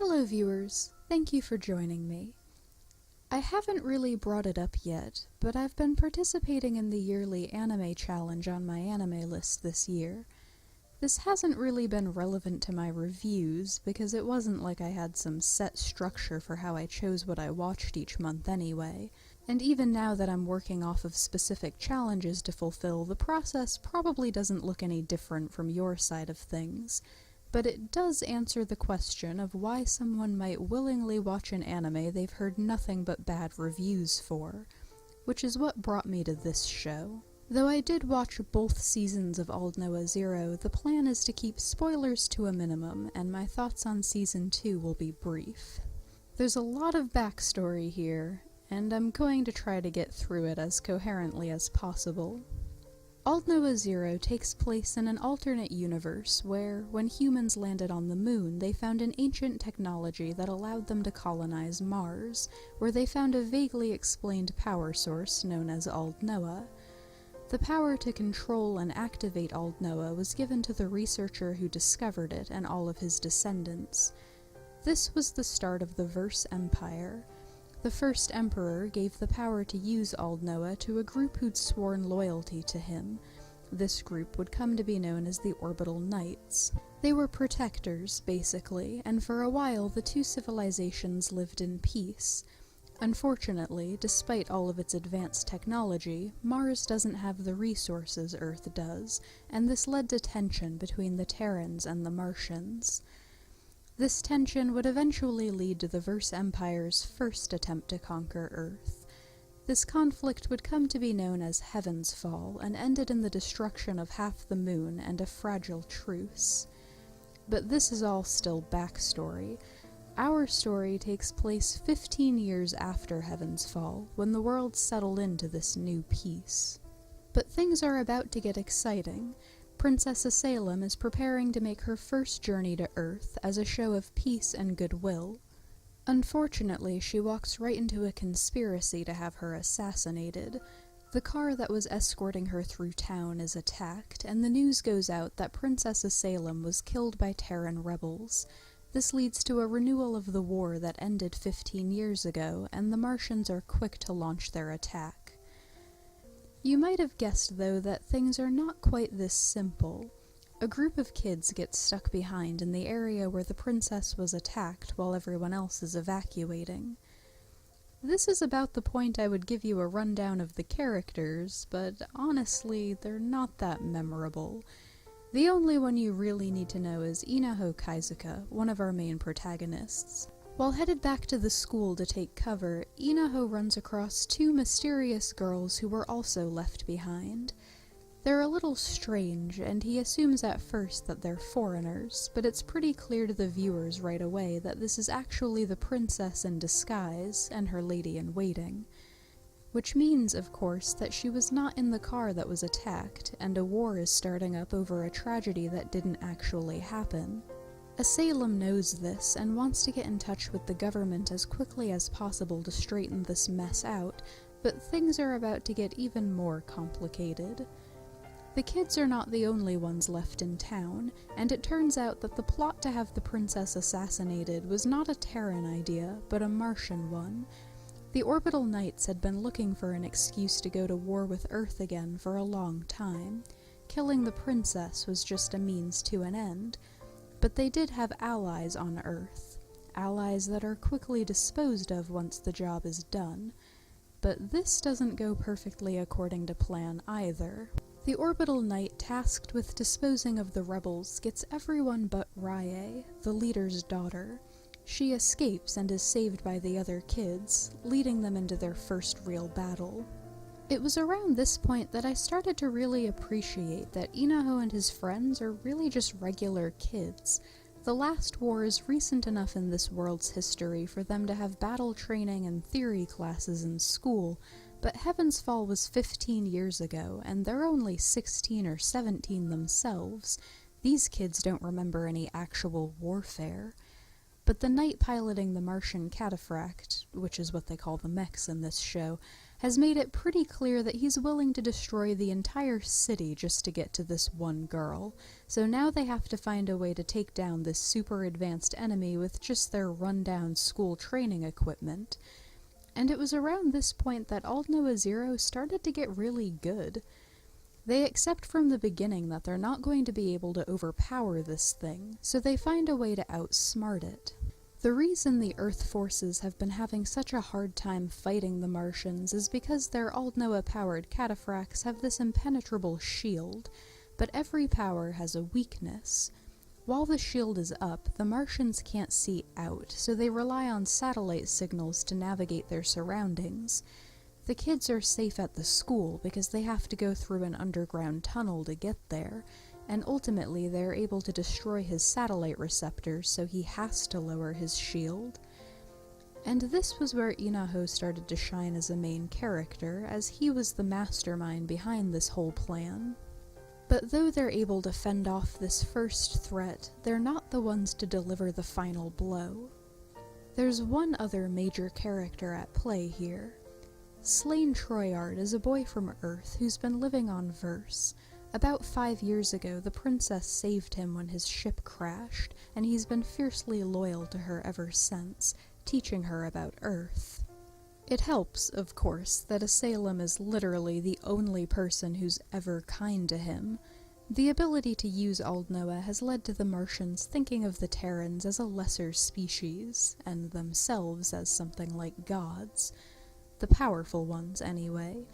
Hello viewers, thank you for joining me. I haven't really brought it up yet, but I've been participating in the yearly anime challenge on my anime list this year. This hasn't really been relevant to my reviews, because it wasn't like I had some set structure for how I chose what I watched each month anyway, and even now that I'm working off of specific challenges to fulfill, the process probably doesn't look any different from your side of things. But it does answer the question of why someone might willingly watch an anime they've heard nothing but bad reviews for, which is what brought me to this show. Though I did watch both seasons of Aldnoah.Zero, the plan is to keep spoilers to a minimum, and my thoughts on Season 2 will be brief. There's a lot of backstory here, and I'm going to try to get through it as coherently as possible. Aldnoah.Zero takes place in an alternate universe where, when humans landed on the moon, they found an ancient technology that allowed them to colonize Mars, where they found a vaguely explained power source known as Aldnoah. The power to control and activate Aldnoah was given to the researcher who discovered it and all of his descendants. This was the start of the Verse Empire. The first emperor gave the power to use Aldnoah to a group who'd sworn loyalty to him. This group would come to be known as the Orbital Knights. They were protectors, basically, and for a while the two civilizations lived in peace. Unfortunately, despite all of its advanced technology, Mars doesn't have the resources Earth does, and this led to tension between the Terrans and the Martians. This tension would eventually lead to the Verse Empire's first attempt to conquer Earth. This conflict would come to be known as Heaven's Fall, and ended in the destruction of half the moon and a fragile truce. But this is all still backstory. Our story takes place 15 years after Heaven's Fall, when the world settled into this new peace. But things are about to get exciting. Princess Salem is preparing to make her first journey to Earth as a show of peace and goodwill. Unfortunately, she walks right into a conspiracy to have her assassinated. The car that was escorting her through town is attacked, and the news goes out that Princess Salem was killed by Terran rebels. This leads to a renewal of the war that ended 15 years ago, and the Martians are quick to launch their attack. You might have guessed, though, that things are not quite this simple. A group of kids get stuck behind in the area where the princess was attacked while everyone else is evacuating. This is about the point I would give you a rundown of the characters, but honestly, they're not that memorable. The only one you really need to know is Inaho Kaizuka, one of our main protagonists. While headed back to the school to take cover, Inaho runs across two mysterious girls who were also left behind. They're a little strange, and he assumes at first that they're foreigners, but it's pretty clear to the viewers right away that this is actually the princess in disguise and her lady-in-waiting. Which means, of course, that she was not in the car that was attacked, and a war is starting up over a tragedy that didn't actually happen. Salem knows this and wants to get in touch with the government as quickly as possible to straighten this mess out, but things are about to get even more complicated. The kids are not the only ones left in town, and it turns out that the plot to have the princess assassinated was not a Terran idea, but a Martian one. The Orbital Knights had been looking for an excuse to go to war with Earth again for a long time. Killing the princess was just a means to an end. But they did have allies on Earth, allies that are quickly disposed of once the job is done. But this doesn't go perfectly according to plan either. The Orbital Knight tasked with disposing of the rebels gets everyone but Raye, the leader's daughter. She escapes and is saved by the other kids, leading them into their first real battle. It was around this point that I started to really appreciate that Inaho and his friends are really just regular kids. The last war is recent enough in this world's history for them to have battle training and theory classes in school, but Heaven's Fall was 15 years ago, and they're only 16 or 17 themselves. These kids don't remember any actual warfare. But the knight piloting the Martian cataphract, which is what they call the mechs in this show, has made it pretty clear that he's willing to destroy the entire city just to get to this one girl, so now they have to find a way to take down this super advanced enemy with just their rundown school training equipment. And it was around this point that Aldnoah.Zero started to get really good. They accept from the beginning that they're not going to be able to overpower this thing, so they find a way to outsmart it. The reason the Earth forces have been having such a hard time fighting the Martians is because their Aldnoah-powered cataphracts have this impenetrable shield, but every power has a weakness. While the shield is up, the Martians can't see out, so they rely on satellite signals to navigate their surroundings. The kids are safe at the school because they have to go through an underground tunnel to get there, and ultimately they're able to destroy his satellite receptors, so he has to lower his shield. And this was where Inaho started to shine as a main character, as he was the mastermind behind this whole plan. But though they're able to fend off this first threat, they're not the ones to deliver the final blow. There's one other major character at play here. Slain Troyard is a boy from Earth who's been living on Verse. About 5 years ago, the princess saved him when his ship crashed, and he's been fiercely loyal to her ever since, teaching her about Earth. It helps, of course, that Asylum is literally the only person who's ever kind to him. The ability to use Aldnoah has led to the Martians thinking of the Terrans as a lesser species, and themselves as something like gods. The powerful ones, anyway.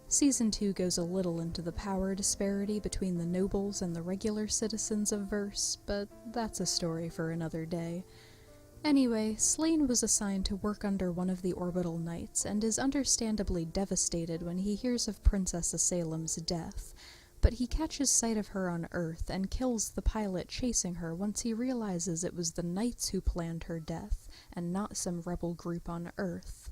Season 2 goes a little into the power disparity between the nobles and the regular citizens of Verse, but that's a story for another day. Anyway, Slain was assigned to work under one of the orbital knights, and is understandably devastated when he hears of Princess Asylum's death, but he catches sight of her on Earth and kills the pilot chasing her once he realizes it was the knights who planned her death, and not some rebel group on Earth.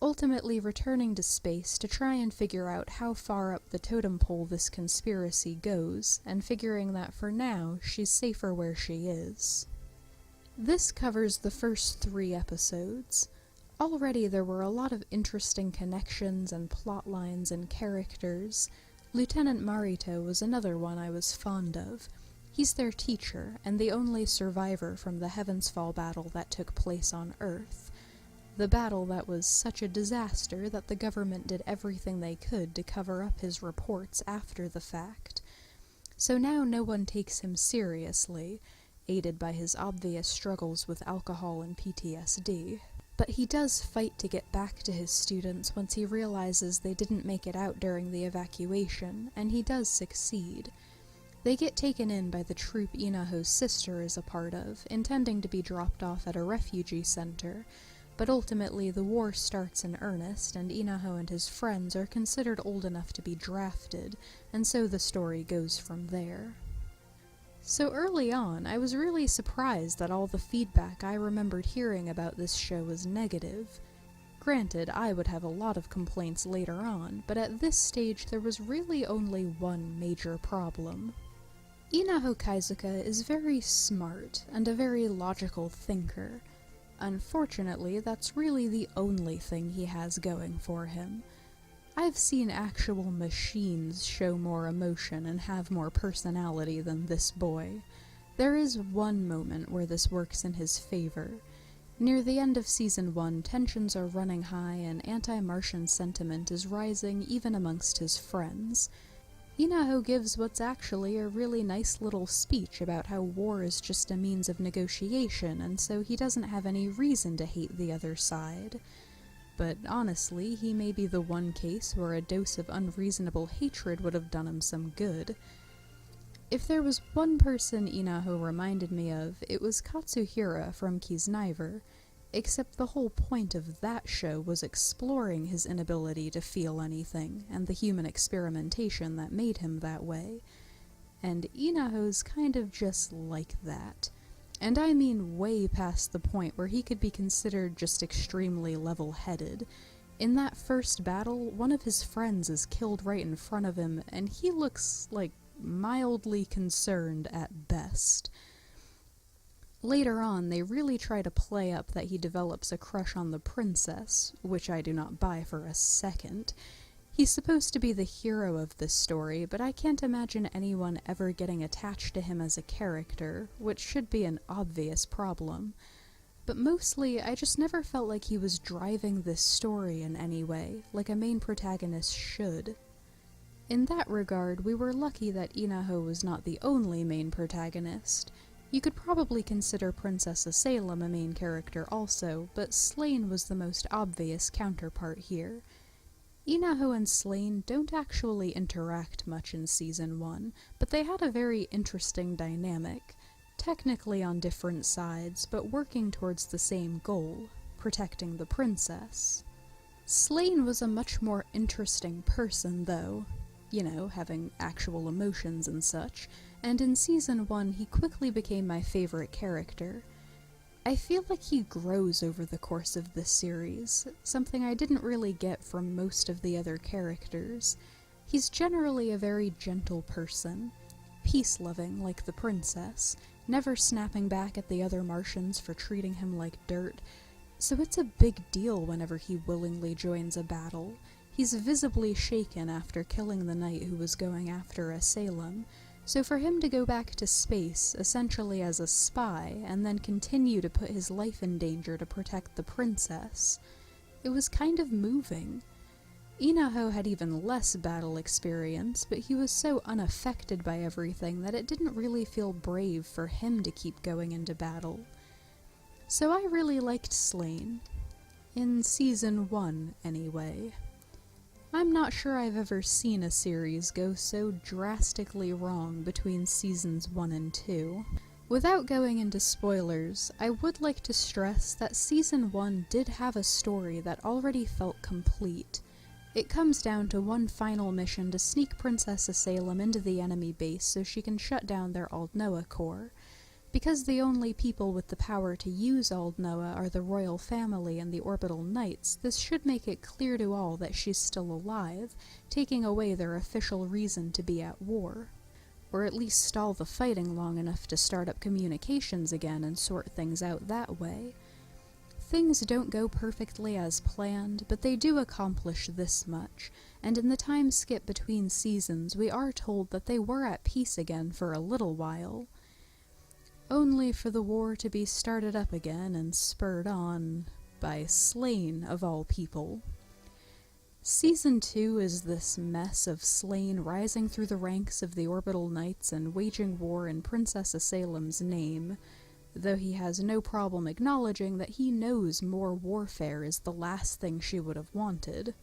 Ultimately returning to space to try and figure out how far up the totem pole this conspiracy goes, and figuring that for now, she's safer where she is. This covers the first 3 episodes. Already there were a lot of interesting connections and plot lines and characters. Lieutenant Marito was another one I was fond of. He's their teacher, and the only survivor from the Heavensfall battle that took place on Earth. The battle that was such a disaster that the government did everything they could to cover up his reports after the fact. So now no one takes him seriously, aided by his obvious struggles with alcohol and PTSD. But he does fight to get back to his students once he realizes they didn't make it out during the evacuation, and he does succeed. They get taken in by the troop Inaho's sister is a part of, intending to be dropped off at a refugee center, but ultimately the war starts in earnest, and Inaho and his friends are considered old enough to be drafted, and so the story goes from there. So early on, I was really surprised that all the feedback I remembered hearing about this show was negative. Granted, I would have a lot of complaints later on, but at this stage there was really only one major problem. Inaho Kaizuka is very smart, and a very logical thinker. Unfortunately, that's really the only thing he has going for him. I've seen actual machines show more emotion and have more personality than this boy. There is one moment where this works in his favor. Near the end of Season 1, tensions are running high and anti-Martian sentiment is rising even amongst his friends. Inaho gives what's actually a really nice little speech about how war is just a means of negotiation, and so he doesn't have any reason to hate the other side. But honestly, he may be the one case where a dose of unreasonable hatred would have done him some good. If there was one person Inaho reminded me of, it was Katsuhira from Kisniver, except the whole point of that show was exploring his inability to feel anything, and the human experimentation that made him that way. And Inaho's kind of just like that. And I mean way past the point where he could be considered just extremely level-headed. In that first battle, one of his friends is killed right in front of him, and he looks, like, mildly concerned at best. Later on, they really try to play up that he develops a crush on the princess, which I do not buy for a second. He's supposed to be the hero of this story, but I can't imagine anyone ever getting attached to him as a character, which should be an obvious problem. But mostly, I just never felt like he was driving this story in any way, like a main protagonist should. In that regard, we were lucky that Inaho was not the only main protagonist. You could probably consider Princess Salem a main character also, but Slain was the most obvious counterpart here. Inaho and Slain don't actually interact much in Season 1, but they had a very interesting dynamic, technically on different sides, but working towards the same goal, protecting the princess. Slain was a much more interesting person, though, having actual emotions and such, and in Season 1 he quickly became my favorite character. I feel like he grows over the course of this series, something I didn't really get from most of the other characters. He's generally a very gentle person, peace-loving like the princess, never snapping back at the other Martians for treating him like dirt, so it's a big deal whenever he willingly joins a battle. He's visibly shaken after killing the knight who was going after Salem, so for him to go back to space, essentially as a spy, and then continue to put his life in danger to protect the princess, it was kind of moving. Inaho had even less battle experience, but he was so unaffected by everything that it didn't really feel brave for him to keep going into battle. So I really liked Slain. In Season 1, anyway. I'm not sure I've ever seen a series go so drastically wrong between Seasons 1 and 2. Without going into spoilers, I would like to stress that Season 1 did have a story that already felt complete. It comes down to one final mission to sneak Princess Salem into the enemy base so she can shut down their Aldnoah core. Because the only people with the power to use Aldnoah are the royal family and the orbital knights, this should make it clear to all that she's still alive, taking away their official reason to be at war. Or at least stall the fighting long enough to start up communications again and sort things out that way. Things don't go perfectly as planned, but they do accomplish this much, and in the time skip between seasons we are told that they were at peace again for a little while. Only for the war to be started up again and spurred on by Slain, of all people. Season 2 is this mess of Slain rising through the ranks of the Orbital Knights and waging war in Princess Salem's name, though he has no problem acknowledging that he knows more warfare is the last thing she would have wanted.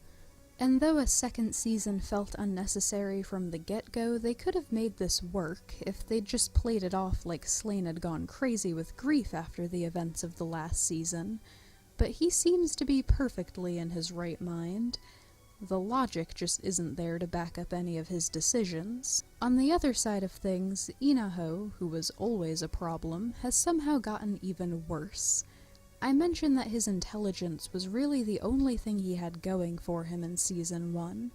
And though a second season felt unnecessary from the get-go, they could have made this work if they'd just played it off like Slain had gone crazy with grief after the events of the last season. But he seems to be perfectly in his right mind. The logic just isn't there to back up any of his decisions. On the other side of things, Inaho, who was always a problem, has somehow gotten even worse. I mentioned that his intelligence was really the only thing he had going for him in Season 1.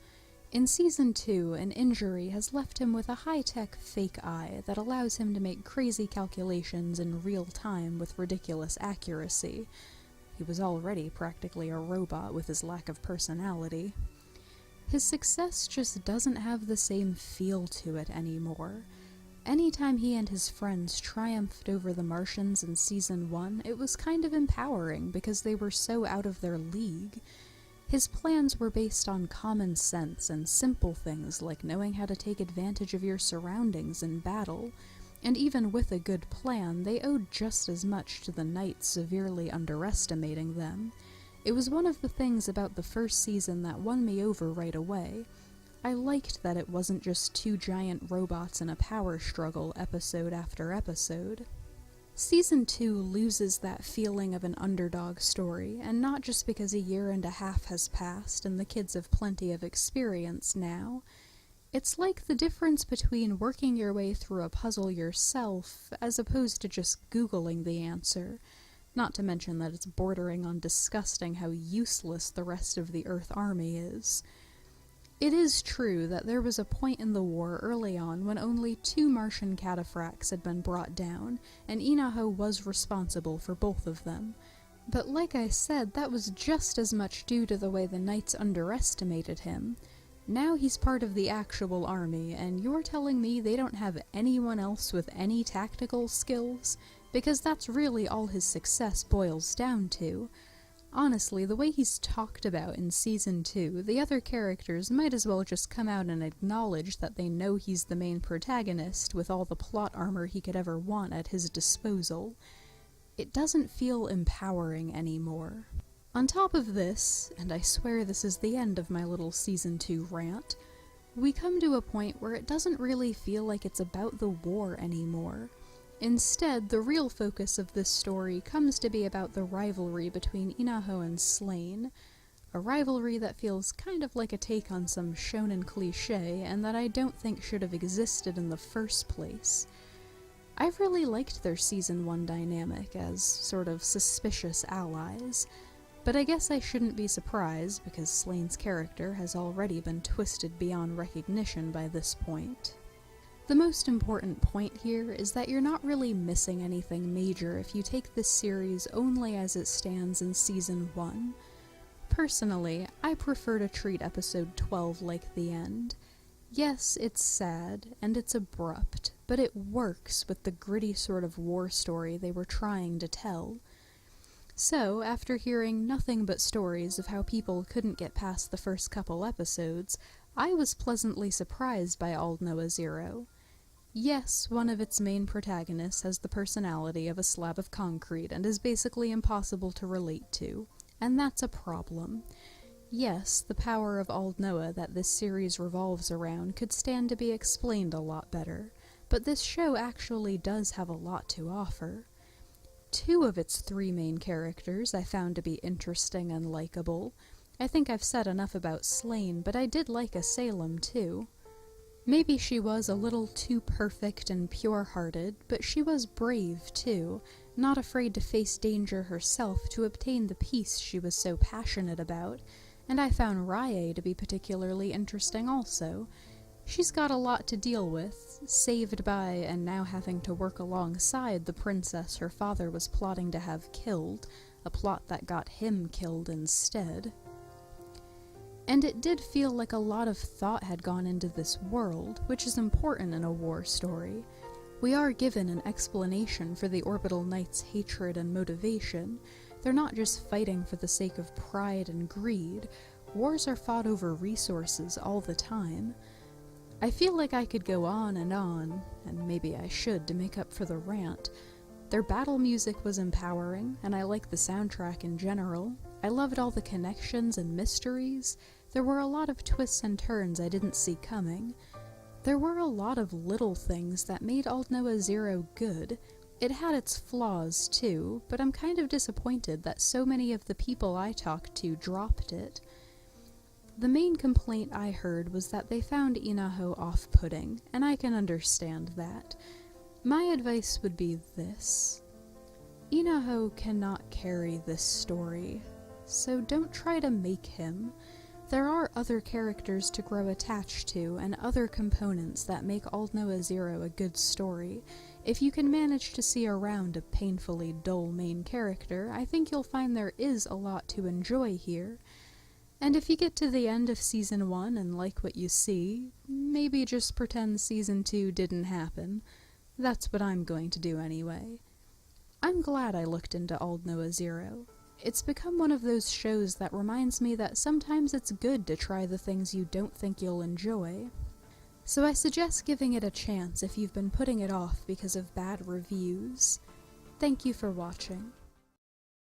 In Season 2, an injury has left him with a high-tech fake eye that allows him to make crazy calculations in real time with ridiculous accuracy. He was already practically a robot with his lack of personality. His success just doesn't have the same feel to it anymore. Anytime he and his friends triumphed over the Martians in Season 1, it was kind of empowering because they were so out of their league. His plans were based on common sense and simple things like knowing how to take advantage of your surroundings in battle, and even with a good plan, they owed just as much to the Knights severely underestimating them. It was one of the things about the first season that won me over right away. I liked that it wasn't just two giant robots in a power struggle episode after episode. Season 2 loses that feeling of an underdog story, and not just because a year and a half has passed and the kids have plenty of experience now. It's like the difference between working your way through a puzzle yourself as opposed to just Googling the answer, not to mention that it's bordering on disgusting how useless the rest of the Earth Army is. It is true that there was a point in the war early on when only 2 Martian cataphracts had been brought down, and Inaho was responsible for both of them. But like I said, that was just as much due to the way the Knights underestimated him. Now he's part of the actual army, and you're telling me they don't have anyone else with any tactical skills? Because that's really all his success boils down to. Honestly, the way he's talked about in Season 2, the other characters might as well just come out and acknowledge that they know he's the main protagonist with all the plot armor he could ever want at his disposal. It doesn't feel empowering anymore. On top of this, and I swear this is the end of my little Season 2 rant, we come to a point where it doesn't really feel like it's about the war anymore. Instead, the real focus of this story comes to be about the rivalry between Inaho and Slain, a rivalry that feels kind of like a take on some shonen cliché and that I don't think should have existed in the first place. I've really liked their Season 1 dynamic as sort of suspicious allies, but I guess I shouldn't be surprised because Slain's character has already been twisted beyond recognition by this point. The most important point here is that you're not really missing anything major if you take this series only as it stands in Season 1. Personally, I prefer to treat episode 12 like the end. Yes, it's sad, and it's abrupt, but it works with the gritty sort of war story they were trying to tell. So, after hearing nothing but stories of how people couldn't get past the first couple episodes, I was pleasantly surprised by Aldnoah.Zero. Yes, one of its main protagonists has the personality of a slab of concrete and is basically impossible to relate to, and that's a problem. Yes, the power of Aldnoah that this series revolves around could stand to be explained a lot better, but this show actually does have a lot to offer. 2 of its 3 main characters I found to be interesting and likable. I think I've said enough about Slain, but I did like Salem too. Maybe she was a little too perfect and pure-hearted, but she was brave too, not afraid to face danger herself to obtain the peace she was so passionate about, and I found Rye to be particularly interesting also. She's got a lot to deal with, saved by and now having to work alongside the princess her father was plotting to have killed, a plot that got him killed instead. And it did feel like a lot of thought had gone into this world, which is important in a war story. We are given an explanation for the Orbital Knights' hatred and motivation. They're not just fighting for the sake of pride and greed. Wars are fought over resources all the time. I feel like I could go on, and maybe I should to make up for the rant. Their battle music was empowering, and I like the soundtrack in general. I loved all the connections and mysteries. There were a lot of twists and turns I didn't see coming. There were a lot of little things that made Aldnoah.Zero good. It had its flaws too, but I'm kind of disappointed that so many of the people I talked to dropped it. The main complaint I heard was that they found Inaho off-putting, and I can understand that. My advice would be this. Inaho cannot carry this story, so don't try to make him. There are other characters to grow attached to and other components that make Aldnoah.Zero a good story. If you can manage to see around a painfully dull main character, I think you'll find there is a lot to enjoy here. And if you get to the end of Season 1 and like what you see, maybe just pretend Season 2 didn't happen. That's what I'm going to do anyway. I'm glad I looked into Aldnoah.Zero. It's become one of those shows that reminds me that sometimes it's good to try the things you don't think you'll enjoy. So I suggest giving it a chance if you've been putting it off because of bad reviews. Thank you for watching.